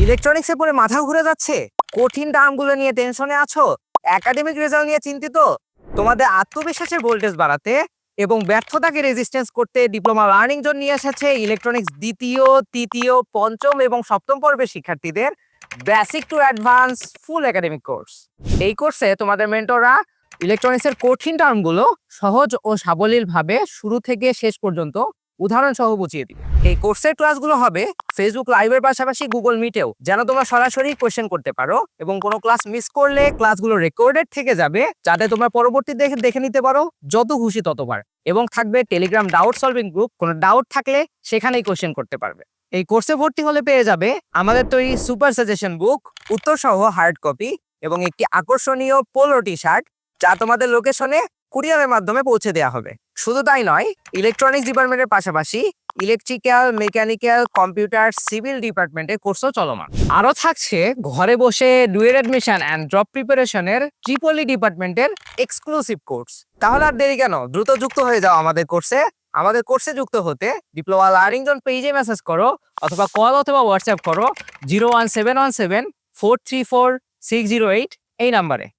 ইলেকট্রনিক্সে পড়ে মাথা ঘুরে যাচ্ছে, কঠিন টার্মগুলো নিয়ে টেনশনে আছো, একাডেমিক রেজাল্ট নিয়ে চিন্তিত? তোমাদের আত্মবিশ্বাসের ভোল্টেজ বাড়াতে এবং ব্যর্থতাকে রেজিস্ট্যান্স করতে ডিপ্লোমা লার্নিং জোন নিয়ে এসেছে ইলেকট্রনিক্স দ্বিতীয়, তৃতীয়, পঞ্চম এবং সপ্তম পর্বের শিক্ষার্থীদের basic to advance full academic course. এই কোর্সে তোমাদের মেন্টররা ইলেকট্রনিক্সের কঠিন টার্মগুলো সহজ ও সাবলীলভাবে শুরু থেকে শেষ পর্যন্ত উদাহরণ সহ বুঝিয়ে দিবে। এই কোর্সের ক্লাসগুলো হবে ফেসবুক লাইভের পাশাপাশি গুগল মিটেও, যেন তোমরা সরাসরি কোয়েশ্চেন করতে পারো এবং কোনো ক্লাস মিস করলে ক্লাসগুলো রেকর্ডেড থেকে যাবে, যাতে তোমরা পরবর্তী দেখে নিতে পারো যত খুশি ততবার। এবং থাকবে টেলিগ্রাম ডাউট সলভিং গ্রুপ, কোনো ডাউট থাকলে সেখানেই কোয়েশ্চেন করতে পারবে। এই কোর্সে ভর্তি হলে পেয়ে যাবে আমাদের তৈরি সুপার সাজেশন বুক, উত্তর সহ হার্ড কপি এবং একটি আকর্ষণীয় পোলো টি শার্ট, যা তোমাদের লোকেশনে কুরিয়ারের মাধ্যমে পৌঁছে দেওয়া হবে। শুধু তাই নয়, ইলেকট্রনিক্স ডিপার্টমেন্টের পাশাপাশি ইলেকট্রিক্যাল, মেকানিক্যাল, কম্পিউটার, সিভিল ডিপার্টমেন্টের কোর্সও চলমান। আরও থাকছে ঘরে বসে ডুয়েল অ্যাডমিশন অ্যান্ড ড্রপ প্রিপারেশনের ট্রিপলি ডিপার্টমেন্টের এক্সক্লুসিভ কোর্স। তাহলে আর দেরি কেন, দ্রুত যুক্ত হয়ে যাও আমাদের কোর্সে। আমাদের কোর্সে যুক্ত হতে ডিপ্লোমা লার্নিং জোন পেজে মেসেজ করো অথবা কল অথবা হোয়াটসঅ্যাপ করো 01717 434 608 এই নাম্বারে।